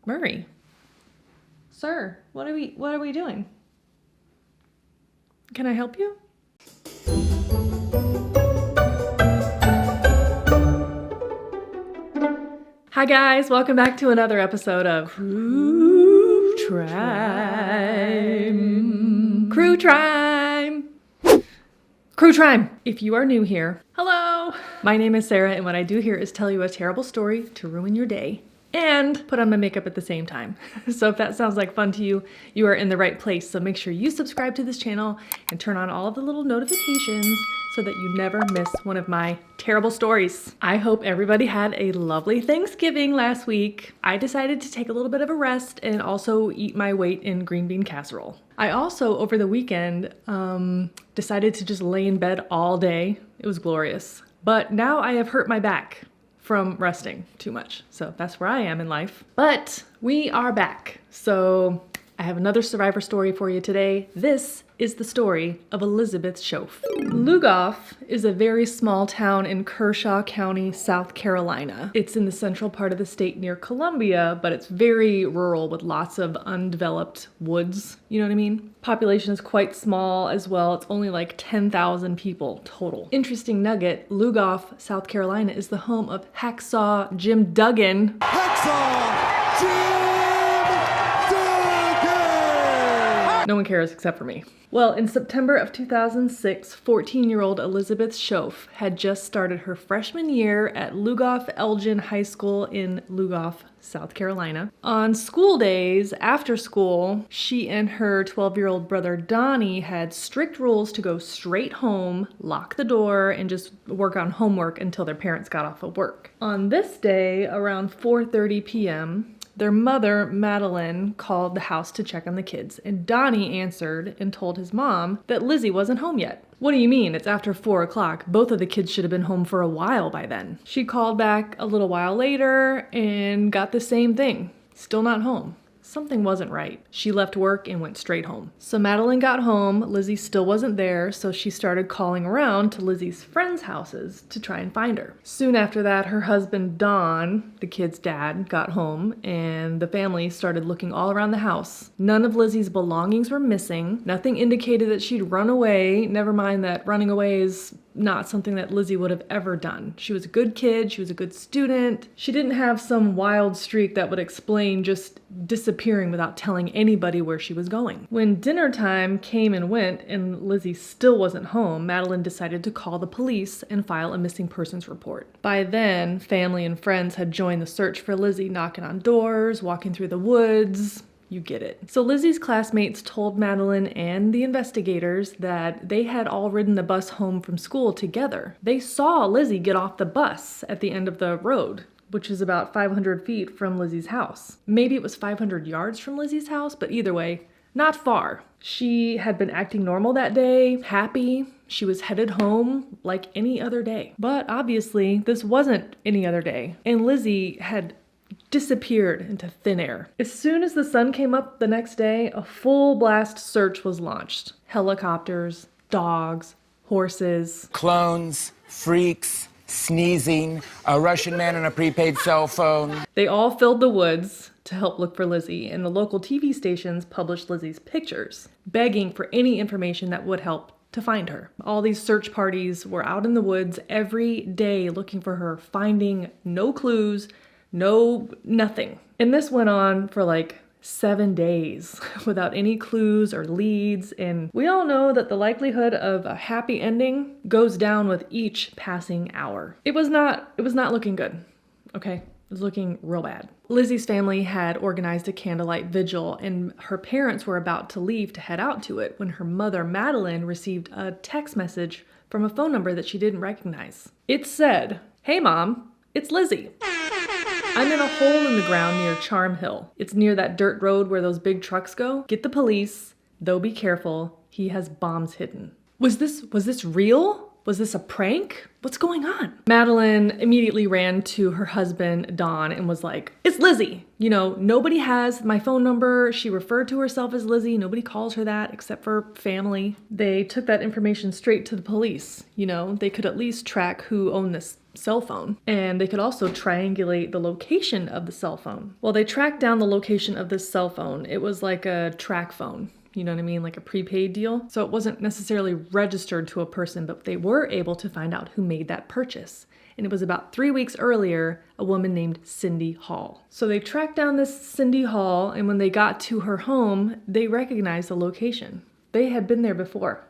Murray. Sir, what are we doing? Can I help you? Hi guys, welcome back to another episode of Crue Trime. Crue Trime. Crue Trime. If you are new here, hello. My name is Sarah, and what I do here is tell you a terrible story to ruin your day and put on my makeup at the same time. So if that sounds like fun to you, you are in the right place. So make sure you subscribe to this channel and turn on all of the little notifications so that you never miss one of my terrible stories. I hope everybody had a lovely Thanksgiving last week. I decided to take a little bit of a rest and also eat my weight in green bean casserole. I also, over the weekend, decided to just lay in bed all day. It was glorious. But now I have hurt my back from resting too much. So that's where I am in life. But we are back. So I have another survivor story for you today. This is the story of Elizabeth Shoaf. Lugoff is a very small town in Kershaw County, South Carolina. It's in the central part of the state near Columbia, but it's very rural with lots of undeveloped woods. You know what I mean? Population is quite small as well. It's only like 10,000 people total. Interesting nugget, Lugoff, South Carolina is the home of Hacksaw Jim Duggan. Hacksaw Jim Duggan! No one cares except for me. Well, in September of 2006, 14-year-old Elizabeth Shoaf had just started her freshman year at Lugoff Elgin High School in Lugoff, South Carolina. On school days, after school, she and her 12-year-old brother Donnie had strict rules to go straight home, lock the door, and just work on homework until their parents got off of work. On this day, around 4:30 p.m., their mother, Madeline, called the house to check on the kids, and Donnie answered and told his mom that Lizzie wasn't home yet. What do you mean? It's after 4 o'clock. Both of the kids should have been home for a while by then. She called back a little while later and got the same thing. Still not home. Something wasn't right. She left work and went straight home. So Madeline got home, Lizzie still wasn't there, so she started calling around to Lizzie's friends' houses to try and find her. Soon after that, her husband Don, the kid's dad, got home, and the family started looking all around the house. None of Lizzie's belongings were missing. Nothing indicated that she'd run away, never mind that running away is not something that Lizzie would have ever done. She was a good kid, she was a good student. She didn't have some wild streak that would explain just disappearing without telling anybody where she was going. When dinner time came and went and Lizzie still wasn't home, Madeline decided to call the police and file a missing persons report. By then, family and friends had joined the search for Lizzie, knocking on doors, walking through the woods. You get it. So Lizzie's classmates told Madeline and the investigators that they had all ridden the bus home from school together. They saw Lizzie get off the bus at the end of the road, which is about 500 feet from Lizzie's house. Maybe it was 500 yards from Lizzie's house, but either way, not far. She had been acting normal that day, happy. She was headed home like any other day. But obviously, this wasn't any other day, and Lizzie had disappeared into thin air. As soon as the sun came up the next day, a full blast search was launched. Helicopters, dogs, horses. Clones, freaks, sneezing, a Russian man on a prepaid cell phone. They all filled the woods to help look for Lizzie, and the local TV stations published Lizzie's pictures, begging for any information that would help to find her. All these search parties were out in the woods every day looking for her, finding no clues, nothing. And this went on for like 7 days without any clues or leads. And we all know that the likelihood of a happy ending goes down with each passing hour. It was not looking good. Okay. It was looking real bad. Lizzie's family had organized a candlelight vigil, and her parents were about to leave to head out to it when her mother, Madeline, received a text message from a phone number that she didn't recognize. It said, "Hey Mom, it's Lizzie. I'm in a hole in the ground near Charm Hill. It's near that dirt road where those big trucks go. Get the police, though be careful, he has bombs hidden." Was this real? Was this a prank? What's going on? Madeline immediately ran to her husband, Don, and was like, it's Lizzie. You know, nobody has my phone number. She referred to herself as Lizzie. Nobody calls her that except for family. They took that information straight to the police. You know, they could at least track who owned this cell phone. And they could also triangulate the location of the cell phone. Well, they tracked down the location of this cell phone. It was like a track phone. You know what I mean? Like a prepaid deal. So it wasn't necessarily registered to a person, but they were able to find out who made that purchase. And it was about 3 weeks earlier, a woman named Cindy Hall. So they tracked down this Cindy Hall, and when they got to her home, they recognized the location. They had been there before,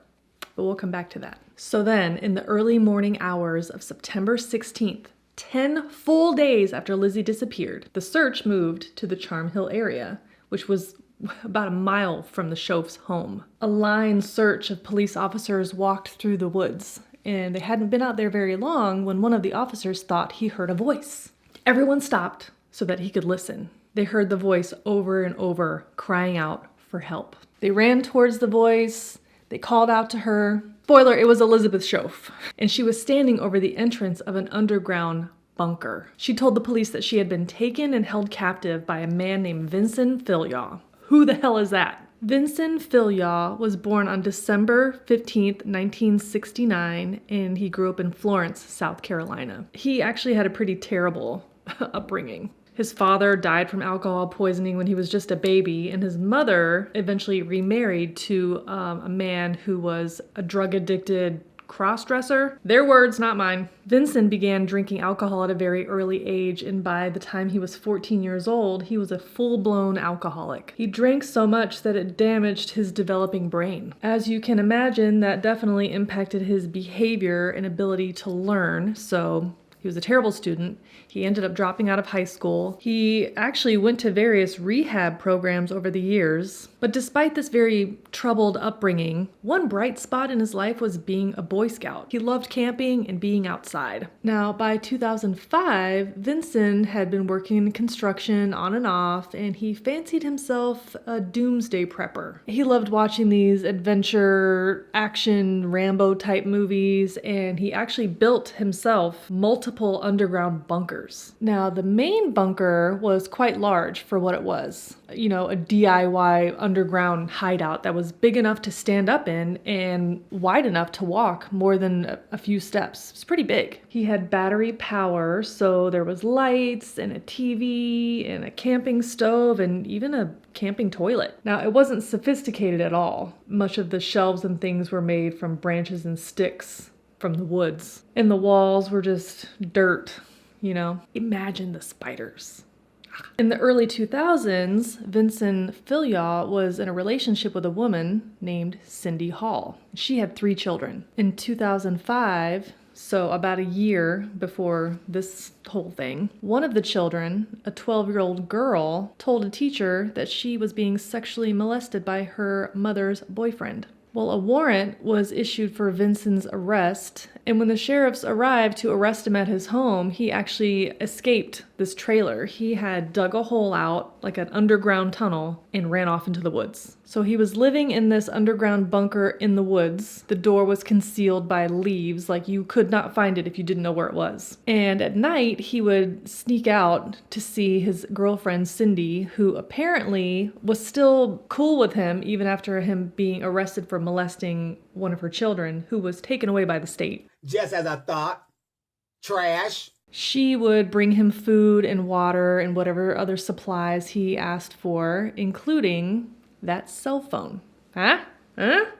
but we'll come back to that. So then, in the early morning hours of September 16th, 10 full days after Lizzie disappeared, the search moved to the Charm Hill area, which was about a mile from the Shoaf's home. A line search of police officers walked through the woods, and they hadn't been out there very long when one of the officers thought he heard a voice. Everyone stopped so that he could listen. They heard the voice over and over, crying out for help. They ran towards the voice. They called out to her. Spoiler, it was Elizabeth Shoaf, and she was standing over the entrance of an underground bunker. She told the police that she had been taken and held captive by a man named Vincent Philyaw. Who the hell is that? Vincent Philyaw was born on December 15th, 1969, and he grew up in Florence, South Carolina. He actually had a pretty terrible upbringing. His father died from alcohol poisoning when he was just a baby, and his mother eventually remarried to a man who was a drug-addicted cross-dresser. Their words, not mine. Vincent began drinking alcohol at a very early age, and by the time he was 14 years old, he was a full-blown alcoholic. He drank so much that it damaged his developing brain. As you can imagine, that definitely impacted his behavior and ability to learn, so he was a terrible student. He ended up dropping out of high school. He actually went to various rehab programs over the years. But despite this very troubled upbringing, one bright spot in his life was being a Boy Scout. He loved camping and being outside. Now, by 2005, Vincent had been working in construction on and off, and he fancied himself a doomsday prepper. He loved watching these adventure, action, Rambo-type movies, and he actually built himself multiple underground bunkers. Now, the main bunker was quite large for what it was. You know, a DIY underground hideout that was big enough to stand up in and wide enough to walk more than a few steps. It's pretty big. He had battery power, so there was lights and a TV and a camping stove and even a camping toilet. Now, it wasn't sophisticated at all. Much of the shelves and things were made from branches and sticks from the woods. And the walls were just dirt, you know. Imagine the spiders. In the early 2000s, Vincent Philyaw was in a relationship with a woman named Cindy Hall. She had 3 children. In 2005, so about a year before this whole thing, one of the children, a 12-year-old girl, told a teacher that she was being sexually molested by her mother's boyfriend. Well, a warrant was issued for Vincent's arrest, and when the sheriffs arrived to arrest him at his home, he actually escaped this trailer. He had dug a hole out, like an underground tunnel, and ran off into the woods. So he was living in this underground bunker in the woods. The door was concealed by leaves, like you could not find it if you didn't know where it was. And at night, he would sneak out to see his girlfriend, Cindy, who apparently was still cool with him even after him being arrested for molesting one of her children, who was taken away by the state. Just as I thought. Trash. She would bring him food and water and whatever other supplies he asked for, including that cell phone. Huh?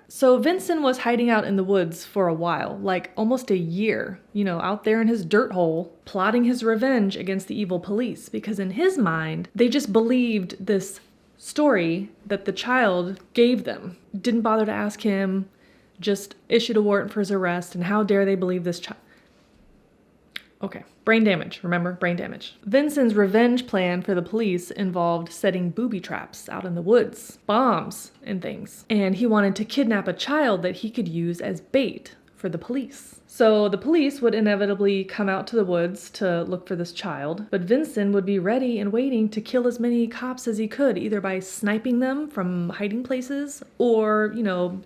So Vincent was hiding out in the woods for a while, like almost a year, you know, out there in his dirt hole, plotting his revenge against the evil police, because in his mind, they just believed this story that the child gave them. Didn't bother to ask him, just issued a warrant for his arrest, and how dare they believe this child? Okay, brain damage, remember? Brain damage. Vincent's revenge plan for the police involved setting booby traps out in the woods, bombs and things. And he wanted to kidnap a child that he could use as bait for the police. So the police would inevitably come out to the woods to look for this child, but Vincent would be ready and waiting to kill as many cops as he could, either by sniping them from hiding places or,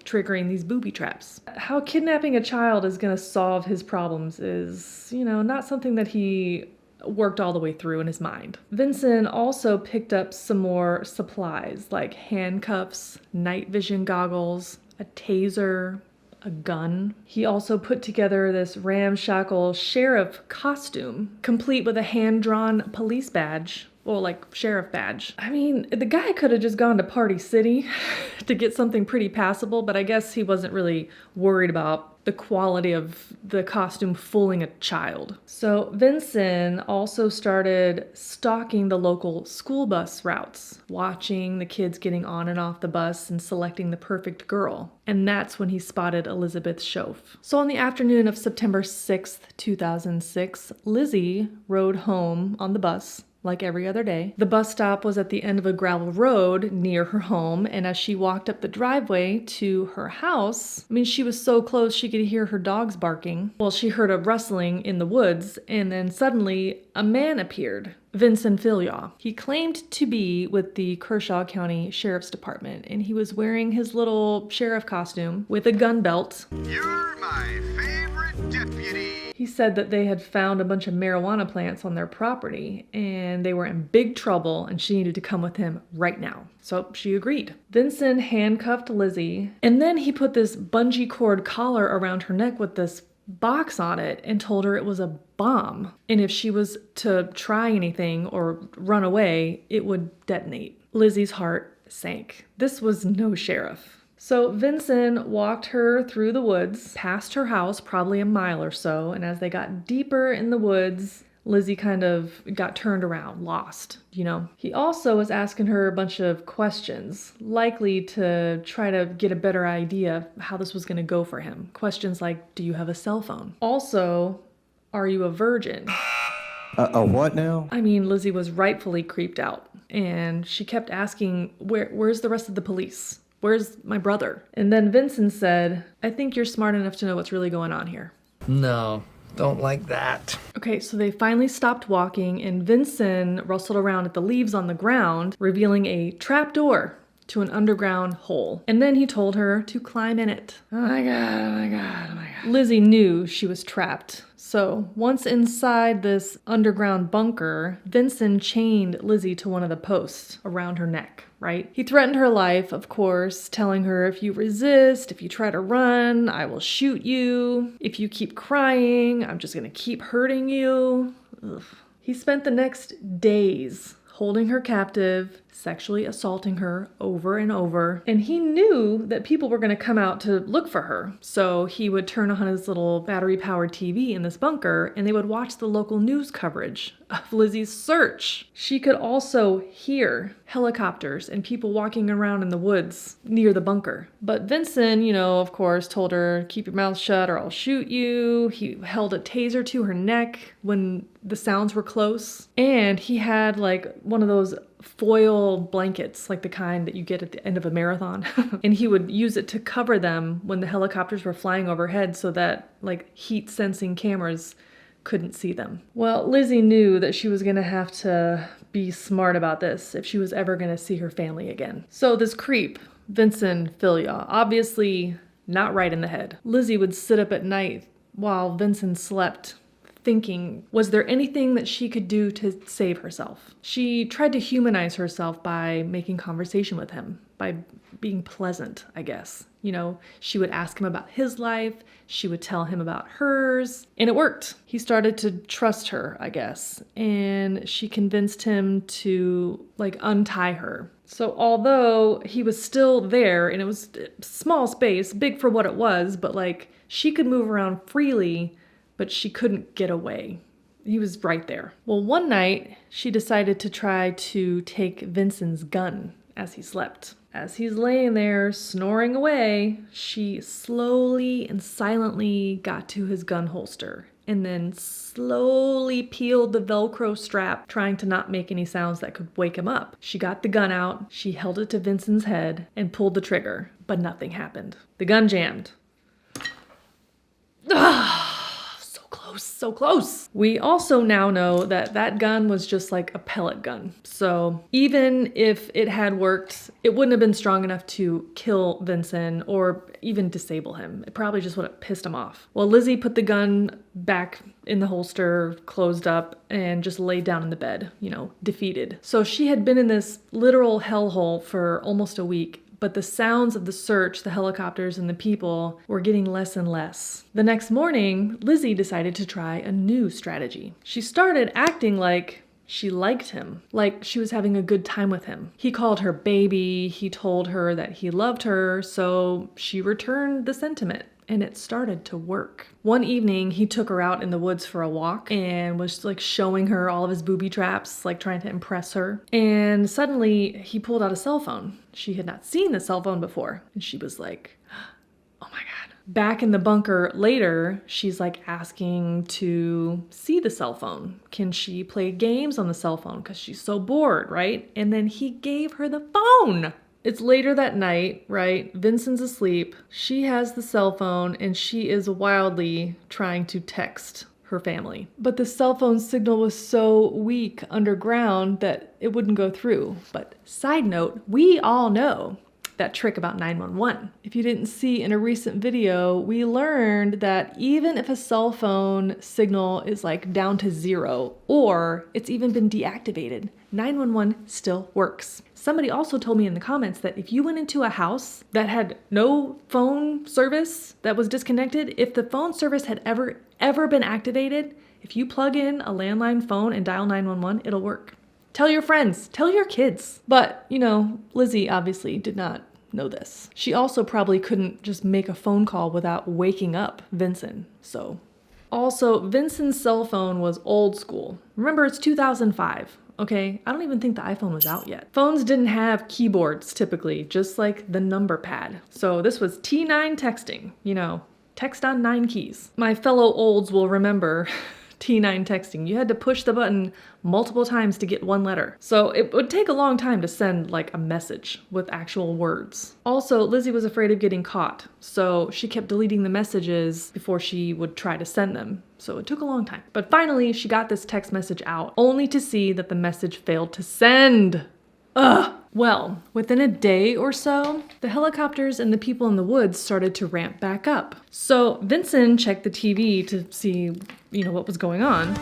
triggering these booby traps. How kidnapping a child is going to solve his problems is, not something that he worked all the way through in his mind. Vincent also picked up some more supplies like handcuffs, night vision goggles, a taser, a gun. He also put together this ramshackle sheriff costume, complete with a hand-drawn police badge. Well, like sheriff badge. I mean, the guy could have just gone to Party City to get something pretty passable, but I guess he wasn't really worried about the quality of the costume fooling a child. So Vincent also started stalking the local school bus routes, watching the kids getting on and off the bus and selecting the perfect girl. And that's when he spotted Elizabeth Shoaf. So on the afternoon of September 6th, 2006, Lizzie rode home on the bus like every other day. The bus stop was at the end of a gravel road near her home, and as she walked up the driveway to her house, she was so close she could hear her dogs barking. Well, she heard a rustling in the woods, and then suddenly a man appeared. Vincent Filyaw. He claimed to be with the Kershaw County Sheriff's Department, and he was wearing his little sheriff costume with a gun belt. You're my favorite deputy. He said that they had found a bunch of marijuana plants on their property, and they were in big trouble, and she needed to come with him right now. So she agreed. Vincent handcuffed Lizzie, and then he put this bungee cord collar around her neck with this box on it and told her it was a bomb. And if she was to try anything or run away, it would detonate. Lizzie's heart sank. This was no sheriff. So Vincent walked her through the woods, past her house, probably a mile or so, and as they got deeper in the woods, Lizzie kind of got turned around, lost, He also was asking her a bunch of questions, likely to try to get a better idea of how this was going to go for him. Questions like, do you have a cell phone? Also, are you a virgin? A what now? Lizzie was rightfully creeped out, and she kept asking, where's the rest of the police? Where's my brother? And then Vincent said, I think you're smart enough to know what's really going on here. No, don't like that. Okay, so they finally stopped walking, and Vincent rustled around at the leaves on the ground, revealing a trap door to an underground hole. And then he told her to climb in it. Oh my God, oh my God, oh my God. Lizzie knew she was trapped. So once inside this underground bunker, Vincent chained Lizzie to one of the posts around her neck, right? He threatened her life, of course, telling her, if you resist, if you try to run, I will shoot you. If you keep crying, I'm just gonna keep hurting you. Ugh. He spent the next days holding her captive, sexually assaulting her over and over. And he knew that people were going to come out to look for her. So he would turn on his little battery-powered TV in this bunker, and they would watch the local news coverage of Lizzie's search. She could also hear helicopters and people walking around in the woods near the bunker. But Vincent, of course, told her, keep your mouth shut or I'll shoot you. He held a taser to her neck when the sounds were close. And he had one of those foil blankets, like the kind that you get at the end of a marathon. And he would use it to cover them when the helicopters were flying overhead so that heat sensing cameras couldn't see them. Well, Lizzie knew that she was going to have to be smart about this if she was ever going to see her family again. So this creep, Vincent Filyaw, obviously not right in the head. Lizzie would sit up at night while Vincent slept, thinking, was there anything that she could do to save herself? She tried to humanize herself by making conversation with him, by being pleasant, I guess. She would ask him about his life, she would tell him about hers, and it worked. He started to trust her, I guess, and she convinced him to, untie her. So although he was still there, and it was a small space, big for what it was, but she could move around freely, but she couldn't get away. He was right there. Well, one night, she decided to try to take Vincent's gun as he slept. As he's laying there snoring away, she slowly and silently got to his gun holster and then slowly peeled the Velcro strap, trying to not make any sounds that could wake him up. She got the gun out, she held it to Vincent's head and pulled the trigger, but nothing happened. The gun jammed. So close, so close. We also now know that that gun was just like a pellet gun. So even if it had worked, it wouldn't have been strong enough to kill Vincent or even disable him. It probably just would have pissed him off. Well, Lizzie put the gun back in the holster, closed up, and just laid down in the bed, defeated. So she had been in this literal hellhole for almost a week. But the sounds of the search, the helicopters, and the people were getting less and less. The next morning, Lizzie decided to try a new strategy. She started acting like she liked him, like she was having a good time with him. He called her baby, he told her that he loved her, so she returned the sentiment. And it started to work. One evening, he took her out in the woods for a walk and was like showing her all of his booby traps, like trying to impress her. And suddenly, he pulled out a cell phone. She had not seen the cell phone before. And she was like, oh my God. Back in the bunker later, she's like asking to see the cell phone. Can she play games on the cell phone? Because she's so bored, right? And then he gave her the phone. It's later that night, right? Vincent's asleep. She has the cell phone and she is wildly trying to text her family. But the cell phone signal was so weak underground that it wouldn't go through. But side note, we all know that trick about 911. If you didn't see in a recent video, we learned that even if a cell phone signal is like down to 0 or it's even been deactivated, 911 still works. Somebody also told me in the comments that if you went into a house that had no phone service that was disconnected, if the phone service had ever been activated, if you plug in a landline phone and dial 911, it'll work. Tell your friends, tell your kids. But, Lizzie obviously did not know this. She also probably couldn't just make a phone call without waking up Vincent. Also, Vincent's cell phone was old school. Remember, it's 2005. Okay, I don't even think the iPhone was out yet. Phones didn't have keyboards typically, just like the number pad. So this was T9 texting, text on 9 keys. My fellow olds will remember T9 texting. You had to push the button multiple times to get one letter. So it would take a long time to send like a message with actual words. Also, Lizzie was afraid of getting caught, so she kept deleting the messages before she would try to send them. So it took a long time. But finally, she got this text message out, only to see that the message failed to send. Ugh! Well, within a day or so, the helicopters and the people in the woods started to ramp back up. So Vincent checked the TV to see, what was going on.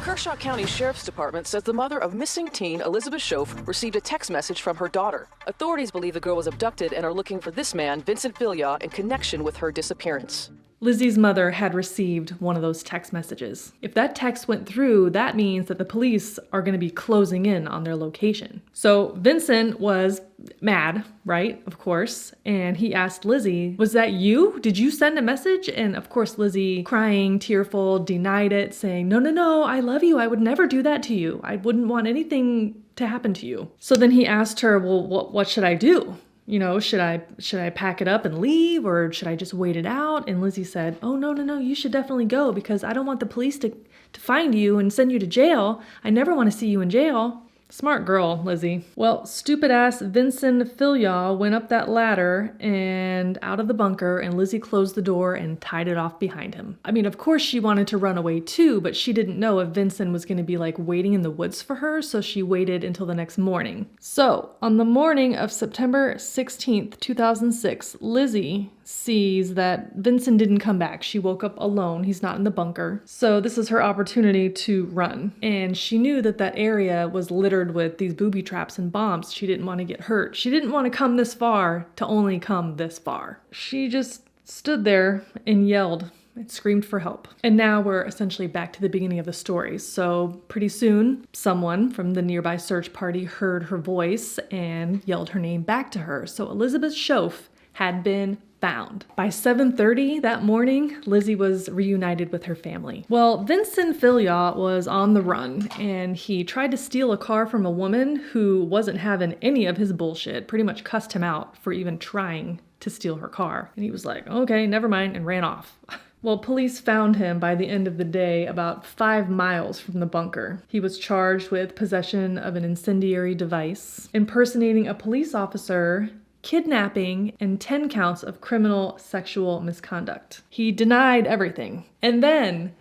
Kershaw County Sheriff's Department says the mother of missing teen Elizabeth Shoaf received a text message from her daughter. Authorities believe the girl was abducted and are looking for this man, Vincent Filyaw, in connection with her disappearance. Lizzie's mother had received one of those text messages. If that text went through, that means that the police are going to be closing in on their location. So Vincent was mad, right? Of course. And he asked Lizzie, was that you? Did you send a message? And of course, Lizzie, crying, tearful, denied it, saying, no, I love you. I would never do that to you. I wouldn't want anything to happen to you. So then he asked her, well, what should I do? Should I pack it up and leave, or should I just wait it out? And Lizzie said, oh, no, you should definitely go, because I don't want the police to find you and send you to jail. I never want to see you in jail. Smart girl, Lizzie. Well, stupid ass Vincent Filyaw went up that ladder and out of the bunker, and Lizzie closed the door and tied it off behind him. I mean, of course she wanted to run away too, but she didn't know if Vincent was going to be like waiting in the woods for her, so she waited until the next morning. So, on the morning of September 16th, 2006, Lizzie sees that Vincent didn't come back. She woke up alone. He's not in the bunker. So this is her opportunity to run. And she knew that that area was littered with these booby traps and bombs. She didn't want to get hurt. She didn't want to come this far to only come this far. She just stood there and yelled and screamed for help. And now we're essentially back to the beginning of the story. So pretty soon, someone from the nearby search party heard her voice and yelled her name back to her. So Elizabeth Shoaf had been found. By 7:30 that morning, Lizzie was reunited with her family. Well, Vincent Filyaw was on the run, and he tried to steal a car from a woman who wasn't having any of his bullshit, pretty much cussed him out for even trying to steal her car. And he was like, okay, never mind, and ran off. Well, police found him by the end of the day about 5 miles from the bunker. He was charged with possession of an incendiary device, impersonating a police officer, kidnapping, and 10 counts of criminal sexual misconduct. He denied everything. And then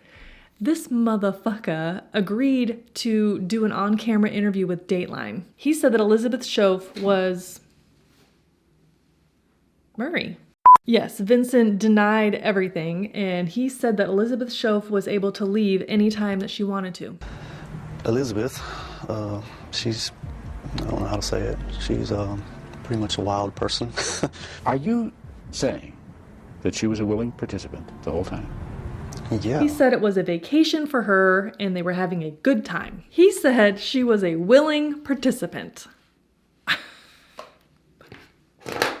this motherfucker agreed to do an on-camera interview with Dateline. He said that Elizabeth Shoaf was Murray. Yes, Vincent denied everything, and he said that Elizabeth Shoaf was able to leave anytime that she wanted to. Elizabeth, she's, I don't know how to say it, she's pretty much a wild person. Are you saying that she was a willing participant the whole time? Yeah. He said it was a vacation for her and they were having a good time. He said she was a willing participant.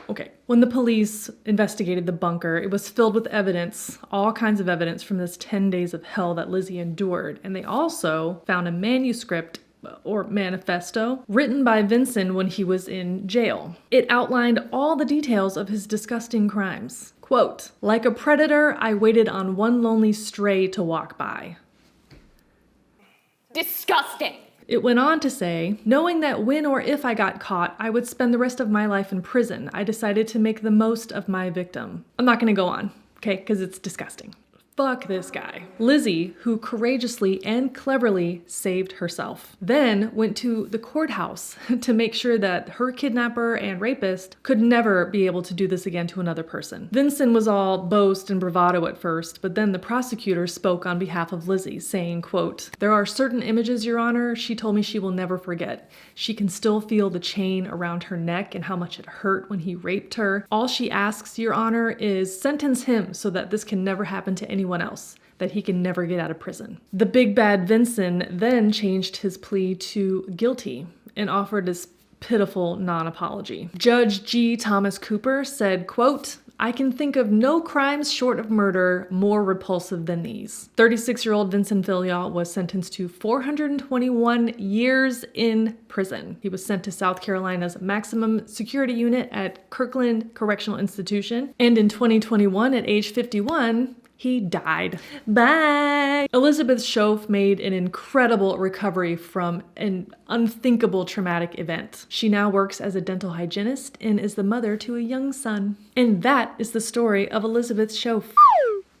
Okay. When the police investigated the bunker, it was filled with evidence, all kinds of evidence from this 10 days of hell that Lizzie endured. And they also found a manuscript or manifesto written by Vincent when he was in jail. It outlined all the details of his disgusting crimes. Quote, "Like a predator, I waited on one lonely stray to walk by." Disgusting. It went on to say, "Knowing that when or if I got caught, I would spend the rest of my life in prison, I decided to make the most of my victim." I'm not going to go on, okay, because it's disgusting. Fuck this guy. Lizzie, who courageously and cleverly saved herself, then went to the courthouse to make sure that her kidnapper and rapist could never be able to do this again to another person. Vincent was all boast and bravado at first, but then the prosecutor spoke on behalf of Lizzie, saying, quote, "There are certain images, Your Honor, she told me she will never forget. She can still feel the chain around her neck and how much it hurt when he raped her. All she asks, Your Honor, is sentence him so that this can never happen to anyone else, that he can never get out of prison." The big bad Vincent then changed his plea to guilty and offered this pitiful non-apology. Judge G. Thomas Cooper said, quote, "I can think of no crimes short of murder more repulsive than these." 36-year-old Vincent Villiers was sentenced to 421 years in prison. He was sent to South Carolina's maximum security unit at Kirkland Correctional Institution, and in 2021, at age 51, he died. Bye! Elizabeth Shoaf made an incredible recovery from an unthinkable traumatic event. She now works as a dental hygienist and is the mother to a young son. And that is the story of Elizabeth Shoaf.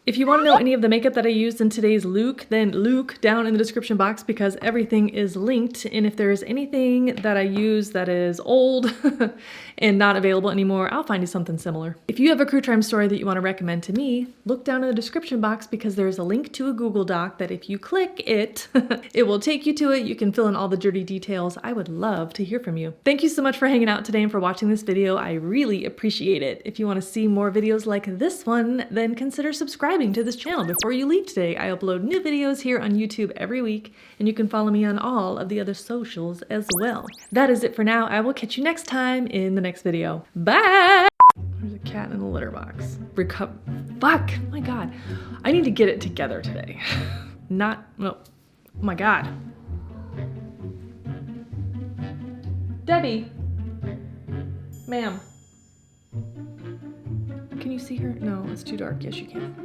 If you want to know any of the makeup that I used in today's look, then look down in the description box because everything is linked. And if there is anything that I use that is old and not available anymore, I'll find you something similar. If you have a Crue Trime story that you want to recommend to me, look down in the description box because there's a link to a Google Doc that if you click it, it will take you to it. You can fill in all the dirty details. I would love to hear from you. Thank you so much for hanging out today and for watching this video. I really appreciate it. If you want to see more videos like this one, then consider subscribing to this channel before you leave today. I upload new videos here on YouTube every week, and you can follow me on all of the other socials as well. That is it for now. I will catch you next time in the next video. Bye! There's a cat in the litter box. Fuck! Oh my god. I need to get it together today. No. Oh my god. Debbie! Ma'am. Can you see her? No, it's too dark. Yes, you can.